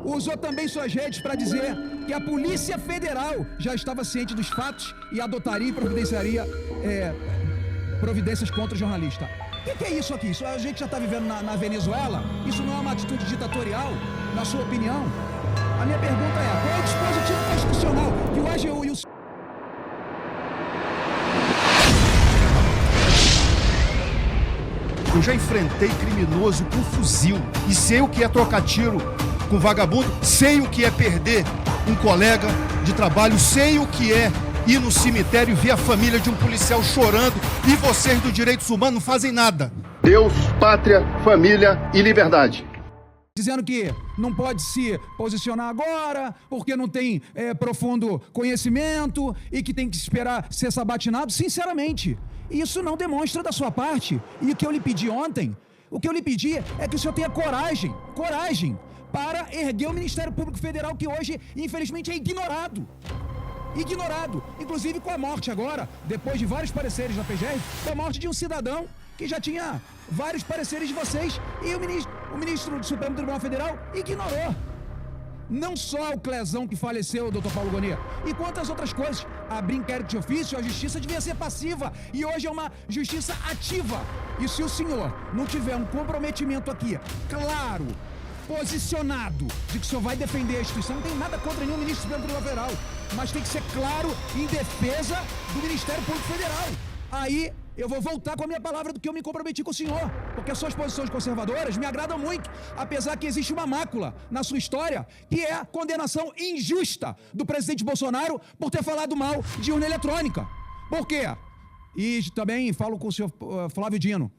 usou também suas redes para dizer que a Polícia Federal já estava ciente dos fatos e adotaria e providenciaria providências contra o jornalista. O que é isso aqui? Isso a gente já está vivendo na Venezuela? Isso não é uma atitude ditatorial, na sua opinião? A minha pergunta é, qual é o dispositivo constitucional que o AGU e o... Eu já enfrentei criminoso com fuzil e sei o que é trocar tiro com vagabundo, sei o que é perder um colega de trabalho, sei o que é ir no cemitério e ver a família de um policial chorando e vocês do Direitos Humanos não fazem nada. Deus, pátria, família e liberdade. Dizendo que não pode se posicionar agora, porque não tem profundo conhecimento e que tem que esperar ser sabatinado. Sinceramente, isso não demonstra da sua parte. E o que eu lhe pedi ontem, o que eu lhe pedi é que o senhor tenha coragem para erguer o Ministério Público Federal, que hoje, infelizmente, é ignorado. Inclusive com a morte agora, depois de vários pareceres da PGR, com a morte de um cidadão que já tinha vários pareceres de vocês e o ministro do Supremo Tribunal Federal ignorou. Não só o Clezão que faleceu, o doutor Paulo Gonet, e quantas outras coisas. Abrir inquérito de ofício, a justiça devia ser passiva e hoje é uma justiça ativa. E se o senhor não tiver um comprometimento aqui, claro, posicionado, de que o senhor vai defender a instituição, não tem nada contra nenhum ministro do Supremo Tribunal Federal, mas tem que ser claro em defesa do Ministério Público Federal. Aí eu vou voltar com a minha palavra do que eu me comprometi com o senhor, porque as suas posições conservadoras me agradam muito, apesar que existe uma mácula na sua história, que é a condenação injusta do presidente Bolsonaro por ter falado mal de urna eletrônica. Por quê? E também falo com o senhor Flávio Dino.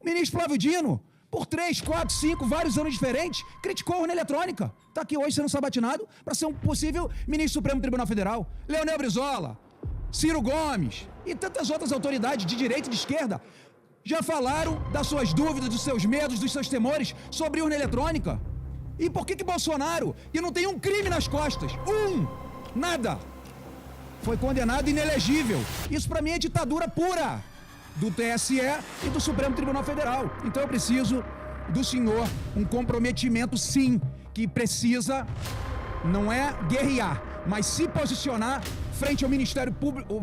O ministro Flávio Dino, por 3, 4, 5, vários anos diferentes, criticou a urna eletrônica. Está aqui hoje sendo sabatinado para ser um possível ministro do Supremo Tribunal Federal. Leonel Brizola, Ciro Gomes e tantas outras autoridades de direita e de esquerda já falaram das suas dúvidas, dos seus medos, dos seus temores sobre urna eletrônica. E por que Bolsonaro, que não tem um crime nas costas, nada, foi condenado inelegível? Isso para mim é ditadura pura do TSE e do Supremo Tribunal Federal. Então eu preciso do senhor um comprometimento, sim, que precisa, não é guerrear, mas se posicionar frente ao Ministério Público,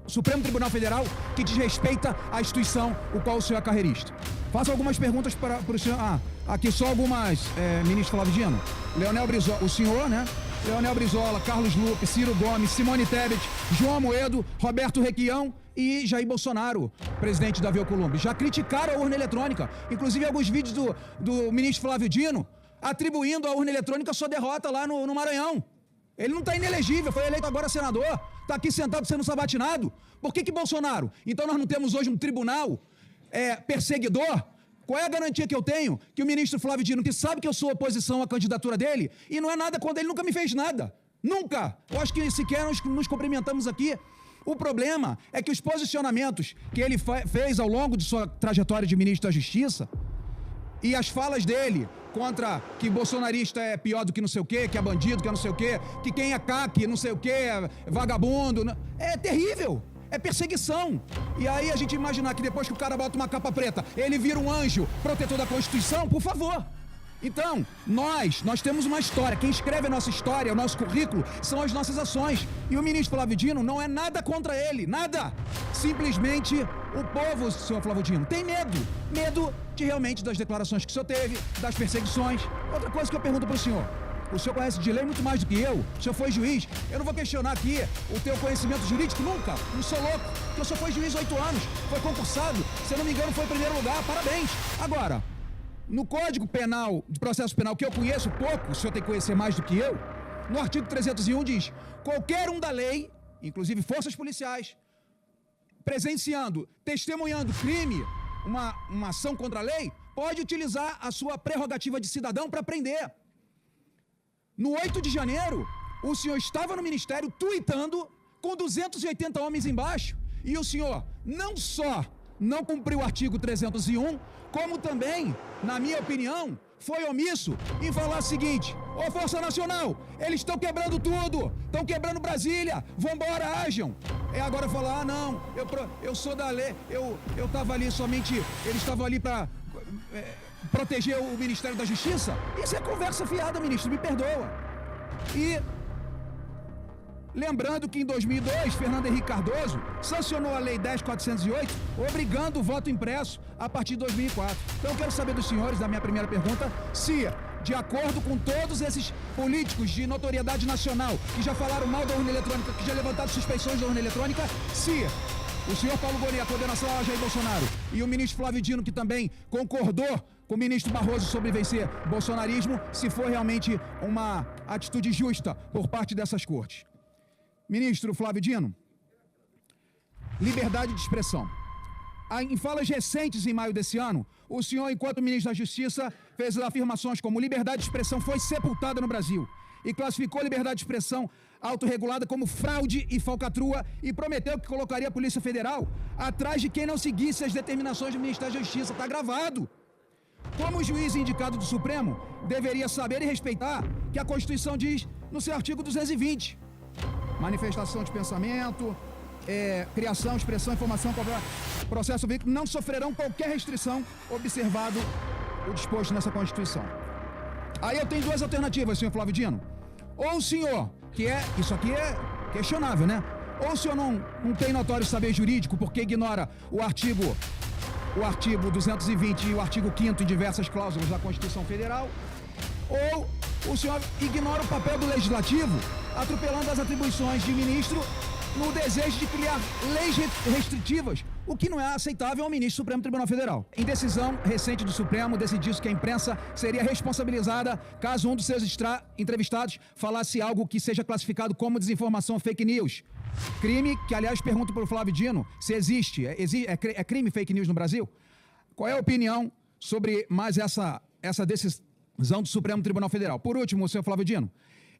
o Supremo Tribunal Federal, que desrespeita a instituição o qual o senhor é carreirista. Faço algumas perguntas para o senhor. Aqui só algumas, ministro Flávio Dino. Leonel Brizola, o senhor, né? Leonel Brizola, Carlos Lupe, Ciro Gomes, Simone Tebet, João Amoedo, Roberto Requião e Jair Bolsonaro, presidente da Aviacolumbi, já criticaram a urna eletrônica. Inclusive alguns vídeos do ministro Flávio Dino atribuindo a urna eletrônica a sua derrota lá no Maranhão. Ele não está inelegível, foi eleito agora senador, está aqui sentado sendo sabatinado. Por que Bolsonaro? Então nós não temos hoje um tribunal perseguidor? Qual é a garantia que eu tenho que o ministro Flávio Dino, que sabe que eu sou oposição à candidatura dele, e não é nada quando ele nunca me fez nada? Nunca! Eu acho que sequer nos cumprimentamos aqui. O problema é que os posicionamentos que ele fez ao longo de sua trajetória de ministro da Justiça e as falas dele contra que bolsonarista é pior do que não sei o quê, que é bandido, que é não sei o quê, que quem é CAC, não sei o quê, é vagabundo, é terrível. É perseguição. E aí a gente imaginar que depois que o cara bota uma capa preta, ele vira um anjo protetor da Constituição, por favor. Então, nós temos uma história. Quem escreve a nossa história, o nosso currículo, são as nossas ações. E o ministro Flávio Dino não é nada contra ele, nada. Simplesmente o povo, senhor Flávio Dino, tem medo. Medo de realmente das declarações que o senhor teve, das perseguições. Outra coisa que eu pergunto para o senhor conhece de lei muito mais do que eu, o senhor foi juiz, eu não vou questionar aqui o teu conhecimento jurídico, nunca, não sou louco, porque o senhor foi juiz 8 anos, foi concursado, se eu não me engano foi em primeiro lugar, parabéns. Agora, no Código Penal, de Processo Penal, que eu conheço pouco, o senhor tem que conhecer mais do que eu, no artigo 301 diz, qualquer um da lei, inclusive forças policiais, presenciando, testemunhando crime, uma ação contra a lei, pode utilizar a sua prerrogativa de cidadão para prender. No 8 de janeiro, o senhor estava no ministério tuitando com 280 homens embaixo e o senhor não só não cumpriu o artigo 301, como também, na minha opinião, foi omisso em falar o seguinte: ô Força Nacional, eles estão quebrando tudo, estão quebrando Brasília, vambora, ajam. Agora falar, não, eu sou da lei, eu estava ali somente, eles estavam ali para proteger o Ministério da Justiça? Isso é conversa fiada, ministro, me perdoa. E lembrando que em 2002, Fernando Henrique Cardoso sancionou a Lei 10.408, obrigando o voto impresso a partir de 2004. Então eu quero saber dos senhores, da minha primeira pergunta, se, de acordo com todos esses políticos de notoriedade nacional que já falaram mal da urna eletrônica, que já levantaram suspeições da urna eletrônica, se o senhor Paulo Gonet, a coordenação a Jair Bolsonaro, e o ministro Flávio Dino, que também concordou com o ministro Barroso sobre vencer bolsonarismo, se for realmente uma atitude justa por parte dessas cortes. Ministro Flávio Dino, liberdade de expressão. Em falas recentes, em maio desse ano, o senhor, enquanto ministro da Justiça, fez afirmações como liberdade de expressão foi sepultada no Brasil e classificou a liberdade de expressão autorregulada como fraude e falcatrua e prometeu que colocaria a Polícia Federal atrás de quem não seguisse as determinações do Ministério da Justiça. Está gravado. Como juiz indicado do Supremo, deveria saber e respeitar que a Constituição diz no seu artigo 220, manifestação de pensamento, criação, expressão, informação, processo veículo não sofrerão qualquer restrição, observado o disposto nessa Constituição. Aí eu tenho duas alternativas, senhor Flávio Dino. Ou o senhor, isso aqui é questionável, né? Ou o senhor não tem notório saber jurídico porque ignora o artigo 220 e o artigo 5º em diversas cláusulas da Constituição Federal, ou o senhor ignora o papel do Legislativo, atropelando as atribuições de ministro no desejo de criar leis restritivas, o que não é aceitável ao ministro do Supremo Tribunal Federal. Em decisão recente do Supremo, decidiu que a imprensa seria responsabilizada caso um dos seus entrevistados falasse algo que seja classificado como desinformação ou fake news. Crime que, aliás, pergunto para o Flávio Dino se existe. É crime fake news no Brasil? Qual é a opinião sobre mais essa decisão do Supremo Tribunal Federal? Por último, senhor Flávio Dino,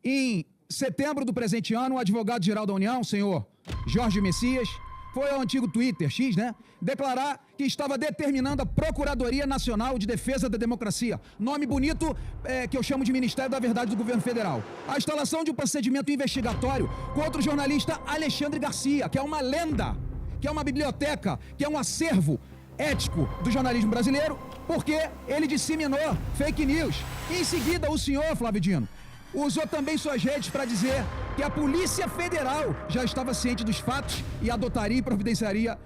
em setembro do presente ano, o advogado-geral da União, senhor Jorge Messias, foi ao antigo Twitter, X, né? Declarar que estava determinando a Procuradoria Nacional de Defesa da Democracia, nome bonito que eu chamo de Ministério da Verdade do Governo Federal, a instalação de um procedimento investigatório contra o jornalista Alexandre Garcia, que é uma lenda, que é uma biblioteca, que é um acervo ético do jornalismo brasileiro, porque ele disseminou fake news. E em seguida, o senhor, Flávio Dino, usou também suas redes para dizer que a Polícia Federal já estava ciente dos fatos e adotaria e providenciaria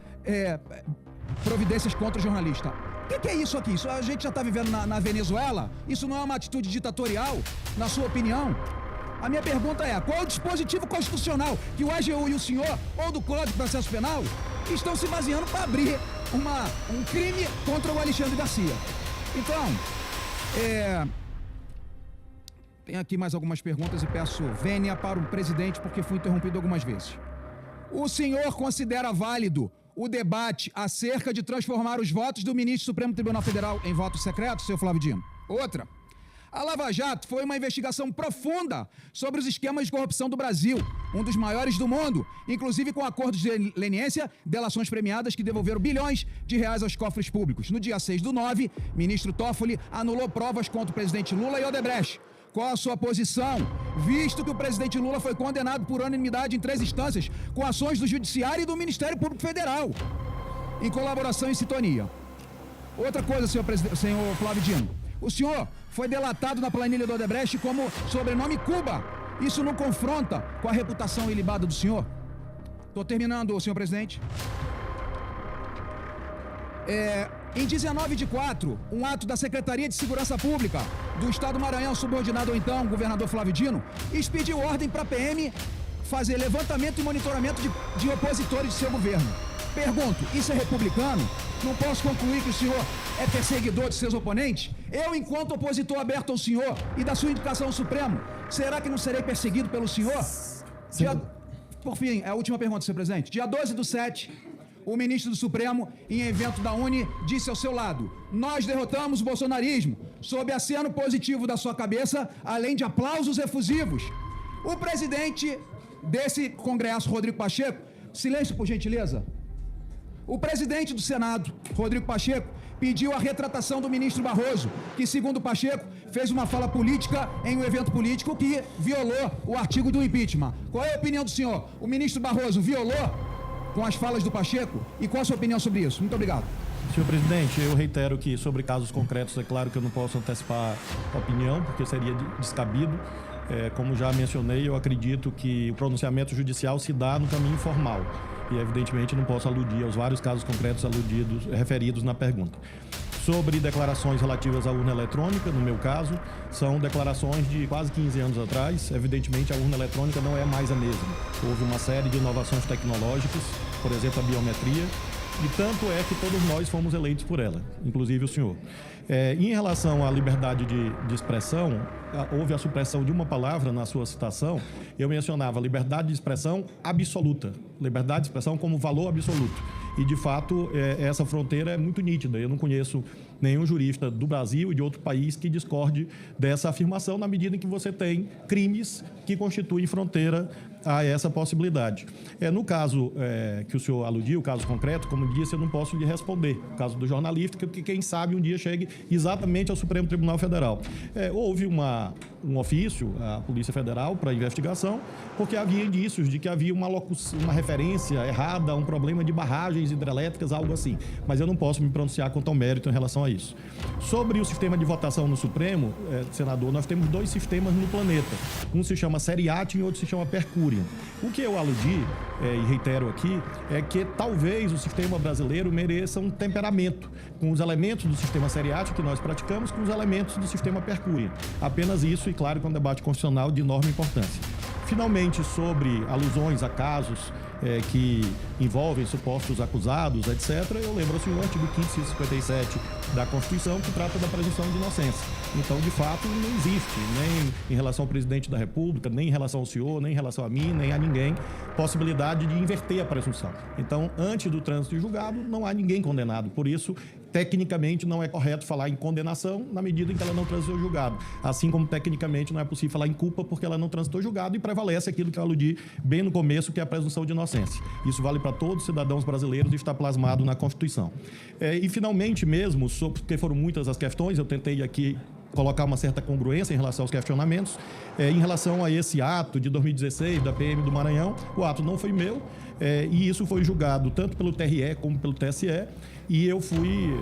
providências contra o jornalista. O que é isso aqui? Isso a gente já está vivendo na Venezuela? Isso não é uma atitude ditatorial, na sua opinião? A minha pergunta é, qual é o dispositivo constitucional que o AGU e o senhor, ou do Código de Processo Penal, estão se baseando para abrir um crime contra o Alexandre Garcia? Então, tem aqui mais algumas perguntas e peço vênia para o presidente porque fui interrompido algumas vezes. O senhor considera válido o debate acerca de transformar os votos do ministro do Supremo Tribunal Federal em votos secretos, senhor Flávio Dino? Outra. A Lava Jato foi uma investigação profunda sobre os esquemas de corrupção do Brasil, um dos maiores do mundo, inclusive com acordos de leniência, delações premiadas que devolveram bilhões de reais aos cofres públicos. No dia 6/9, ministro Toffoli anulou provas contra o presidente Lula e Odebrecht. Qual a sua posição, visto que o presidente Lula foi condenado por unanimidade em 3 instâncias, com ações do Judiciário e do Ministério Público Federal, em colaboração e sintonia? Outra coisa, senhor Flávio Dino, o senhor foi delatado na planilha do Odebrecht como sobrenome Cuba. Isso não confronta com a reputação ilibada do senhor? Estou terminando, senhor presidente. Em 19/4, um ato da Secretaria de Segurança Pública do Estado do Maranhão, subordinado ao então governador Flávio Dino, expediu ordem para a PM fazer levantamento e monitoramento de opositores de seu governo. Pergunto, isso é republicano? Não posso concluir que o senhor é perseguidor de seus oponentes? Eu, enquanto opositor aberto ao senhor e da sua indicação ao Supremo, será que não serei perseguido pelo senhor? Por fim, a última pergunta, senhor presidente. Dia 12/7, o ministro do Supremo, em evento da Uni, disse ao seu lado: nós derrotamos o bolsonarismo, sob aceno positivo da sua cabeça, além de aplausos efusivos. O presidente desse congresso, Rodrigo Pacheco, silêncio por gentileza. O presidente do Senado, Rodrigo Pacheco, pediu a retratação do ministro Barroso, que, segundo Pacheco, fez uma fala política em um evento político que violou o artigo do impeachment. Qual é a opinião do senhor? O ministro Barroso violou com as falas do Pacheco? E qual a sua opinião sobre isso? Muito obrigado. Senhor presidente, eu reitero que sobre casos concretos, é claro que eu não posso antecipar opinião, porque seria descabido. Como já mencionei, eu acredito que o pronunciamento judicial se dá no caminho formal. E, evidentemente, não posso aludir aos vários casos concretos referidos na pergunta. Sobre declarações relativas à urna eletrônica, no meu caso, são declarações de quase 15 anos atrás. Evidentemente, a urna eletrônica não é mais a mesma. Houve uma série de inovações tecnológicas, por exemplo, a biometria, e tanto é que todos nós fomos eleitos por ela, inclusive o senhor. Em relação à liberdade de expressão, houve a supressão de uma palavra na sua citação. Eu mencionava liberdade de expressão absoluta, liberdade de expressão como valor absoluto. E, de fato, essa fronteira é muito nítida. Eu não conheço nenhum jurista do Brasil e de outro país que discorde dessa afirmação, na medida em que você tem crimes que constituem fronteira a essa possibilidade. No caso que o senhor aludiu, o caso concreto, como disse, eu não posso lhe responder. O caso do jornalista, que quem sabe um dia chegue exatamente ao Supremo Tribunal Federal. Houve um ofício à Polícia Federal para investigação, porque havia indícios de que havia uma referência errada a um problema de barragens hidrelétricas, algo assim. Mas eu não posso me pronunciar quanto ao mérito em relação a isso. Sobre o sistema de votação no Supremo, senador, nós temos 2 sistemas no planeta. Um se chama Seriatim e outro se chama Percurium. O que eu aludi, e reitero aqui, é que talvez o sistema brasileiro mereça um temperamento com os elementos do sistema Seriatim que nós praticamos com os elementos do sistema Percurium. Apenas isso, e claro que é um debate constitucional de enorme importância. Finalmente, sobre alusões a casos que envolvem supostos acusados, etc., eu lembro ao senhor o artigo 557 da Constituição, que trata da presunção de inocência. Então, de fato, não existe, nem em relação ao presidente da República, nem em relação ao senhor, nem em relação a mim, nem a ninguém, possibilidade de inverter a presunção. Então, antes do trânsito de julgado, não há ninguém condenado. Por isso, tecnicamente, não é correto falar em condenação na medida em que ela não transitou julgado. Assim como, tecnicamente, não é possível falar em culpa porque ela não transitou julgado e prevalece aquilo que eu aludi bem no começo, que é a presunção de inocência. Isso vale para todos os cidadãos brasileiros e está plasmado na Constituição. E, finalmente, mesmo, porque foram muitas as questões, eu tentei aqui colocar uma certa congruência em relação aos questionamentos. Em relação a esse ato de 2016 da PM do Maranhão, o ato não foi meu, e isso foi julgado tanto pelo TRE como pelo TSE, e eu fui...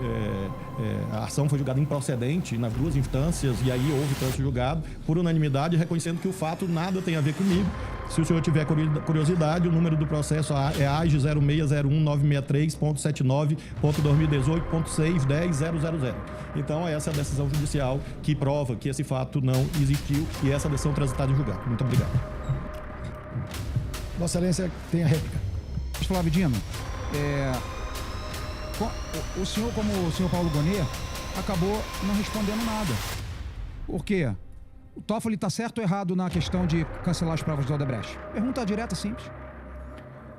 a ação foi julgada improcedente nas 2 instâncias, e aí houve trânsito julgado por unanimidade, reconhecendo que o fato nada tem a ver comigo. Se o senhor tiver curiosidade, o número do processo é AGE 0601963.2018.610.000. Então, essa é a decisão judicial que prova que esse fato não existiu e essa decisão transitada em julgado. Muito obrigado. Vossa Excelência tem a réplica. Flávio Dino, o senhor, como o senhor Paulo Gonet, acabou não respondendo nada. Por quê? O Toffoli está certo ou errado na questão de cancelar as provas do Odebrecht? Pergunta direta, simples.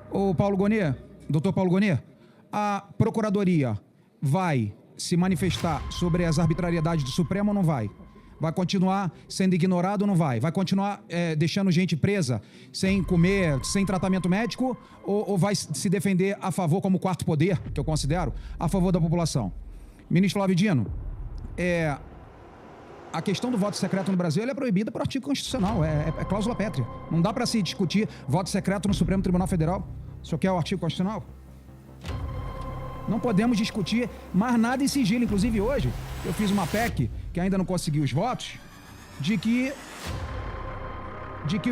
O Paulo Gonet, doutor Paulo Gonet, a Procuradoria vai se manifestar sobre as arbitrariedades do Supremo ou não vai? Vai continuar sendo ignorado ou não vai? Vai continuar deixando gente presa sem comer, sem tratamento médico? Ou vai se defender a favor, como quarto poder, que eu considero, a favor da população? Ministro Flávio Dino, a questão do voto secreto no Brasil é proibida por artigo constitucional, é cláusula pétrea. Não dá para se discutir voto secreto no Supremo Tribunal Federal. O senhor quer o artigo constitucional? Não podemos discutir mais nada em sigilo. Inclusive, hoje, eu fiz uma PEC, que ainda não consegui os votos, de que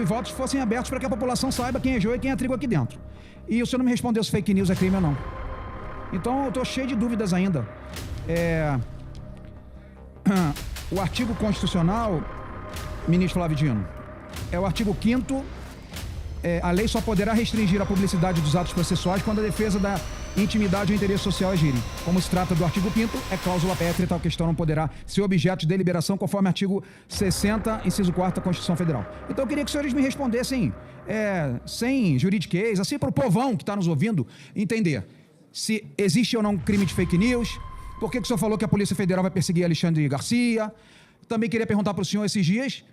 os votos fossem abertos para que a população saiba quem é joio e quem é trigo aqui dentro. E o senhor não me respondeu se fake news é crime ou não. Então, eu estou cheio de dúvidas ainda. O artigo constitucional, ministro Flávio Dino, é o artigo 5º. A lei só poderá restringir a publicidade dos atos processuais quando a defesa da intimidade ou interesse social agirem. Como se trata do artigo 5º, é cláusula pétrea, tal questão não poderá ser objeto de deliberação conforme artigo 60, inciso 4 da Constituição Federal. Então eu queria que os senhores me respondessem sem juridiquês, assim para o povão que está nos ouvindo entender se existe ou não crime de fake news, por que o senhor falou que a Polícia Federal vai perseguir Alexandre Garcia. Também queria perguntar para o senhor esses dias,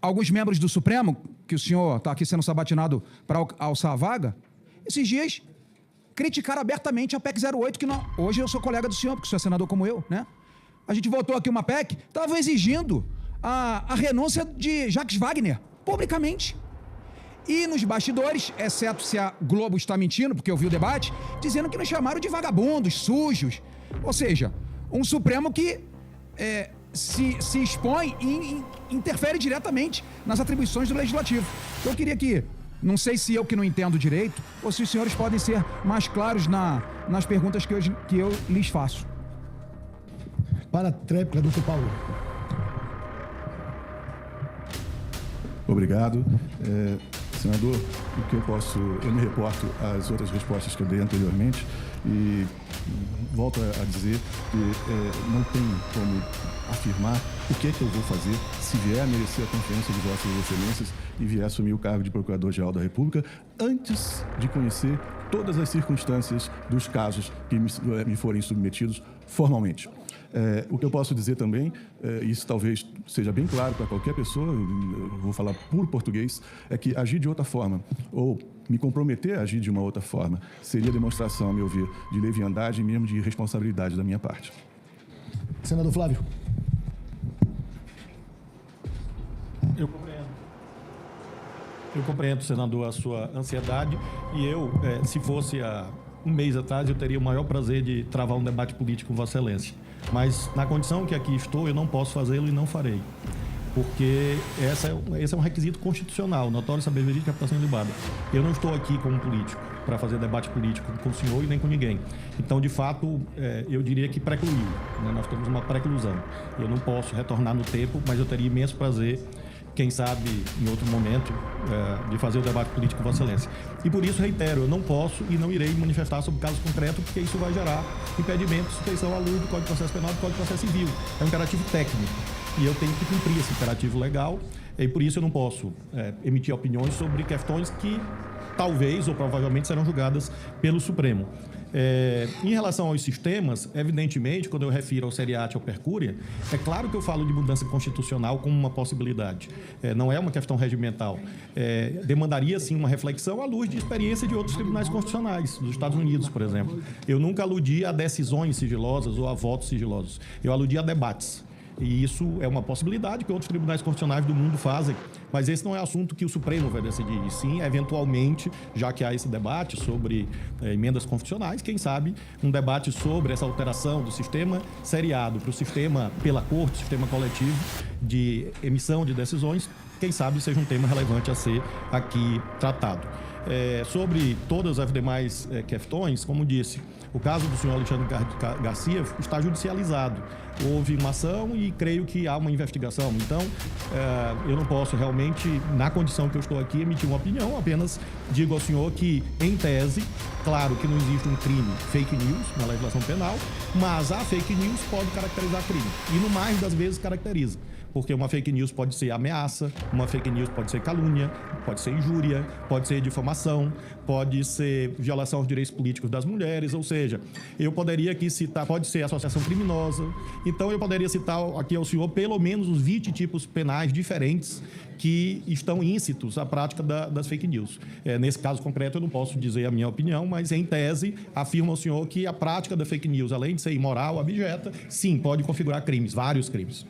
alguns membros do Supremo, que o senhor está aqui sendo sabatinado para alçar a vaga, esses dias criticaram abertamente a PEC 08, que não, hoje eu sou colega do senhor, porque o senhor é senador como eu, né? A gente votou aqui uma PEC, estava exigindo a renúncia de Jacques Wagner, publicamente. E nos bastidores, exceto se a Globo está mentindo, porque eu vi o debate, dizendo que nos chamaram de vagabundos, sujos. Ou seja, um Supremo que se expõe e interfere diretamente nas atribuições do Legislativo. Eu queria que, não sei se eu que não entendo direito, ou se os senhores podem ser mais claros nas perguntas que eu lhes faço. Para a tréplica, doutor Paulo. Obrigado. Senador, eu me reporto às outras respostas que eu dei anteriormente e volto a dizer que não tem como afirmar o que eu vou fazer se vier a merecer a confiança de vossas excelências e vier assumir o cargo de Procurador-Geral da República antes de conhecer todas as circunstâncias dos casos que me forem submetidos formalmente. O que eu posso dizer também, isso talvez seja bem claro para qualquer pessoa, eu vou falar por português, é que agir de outra forma ou me comprometer a agir de uma outra forma seria demonstração, a meu ver, de leviandade e mesmo de irresponsabilidade da minha parte. Senador Flávio. Eu compreendo, senador, a sua ansiedade e eu, se fosse há um mês atrás, eu teria o maior prazer de travar um debate político com Vossa Excelência. Mas, na condição que aqui estou, eu não posso fazê-lo e não farei. Porque esse é um requisito constitucional, notório saber verídico e reputação ilibada. Eu não estou aqui como político para fazer debate político com o senhor e nem com ninguém. Então, de fato, eu diria que precluiu, né? Nós temos uma preclusão. Eu não posso retornar no tempo, mas eu teria imenso prazer, quem sabe, em outro momento, de fazer o debate político com Vossa Excelência. E por isso, reitero, eu não posso e não irei manifestar sobre casos concretos, porque isso vai gerar impedimento de suspeição à luz do Código de Processo Penal e do Código de Processo Civil. É um imperativo técnico e eu tenho que cumprir esse imperativo legal e por isso eu não posso emitir opiniões sobre questões que talvez ou provavelmente serão julgadas pelo Supremo. Em relação aos sistemas, evidentemente, quando eu refiro ao seriate e ao percúria, é claro que eu falo de mudança constitucional como uma possibilidade. Não é uma questão regimental. Demandaria, sim, uma reflexão à luz de experiência de outros tribunais constitucionais, dos Estados Unidos, por exemplo. Eu nunca aludi a decisões sigilosas ou a votos sigilosos. Eu aludi a debates. E isso é uma possibilidade que outros tribunais constitucionais do mundo fazem, mas esse não é assunto que o Supremo vai decidir. E sim, eventualmente, já que há esse debate sobre emendas constitucionais, quem sabe um debate sobre essa alteração do sistema seriado para o sistema pela Corte, sistema coletivo de emissão de decisões, quem sabe seja um tema relevante a ser aqui tratado. Sobre todas as demais questões, como disse, o caso do senhor Alexandre Garcia está judicializado. Houve uma ação e creio que há uma investigação. Então, eu não posso realmente, na condição que eu estou aqui, emitir uma opinião. Apenas digo ao senhor que, em tese, claro que não existe um crime fake news na legislação penal, mas a fake news pode caracterizar crime. E, no mais das vezes, caracteriza. Porque uma fake news pode ser ameaça, uma fake news pode ser calúnia, pode ser injúria, pode ser difamação, pode ser violação aos direitos políticos das mulheres, ou seja, eu poderia aqui citar, pode ser associação criminosa, então eu poderia citar aqui ao senhor pelo menos os 20 tipos penais diferentes que estão íncitos à prática das fake news. Nesse caso concreto eu não posso dizer a minha opinião, mas em tese afirmo ao senhor que a prática da fake news, além de ser imoral, abjeta, sim, pode configurar crimes, vários crimes.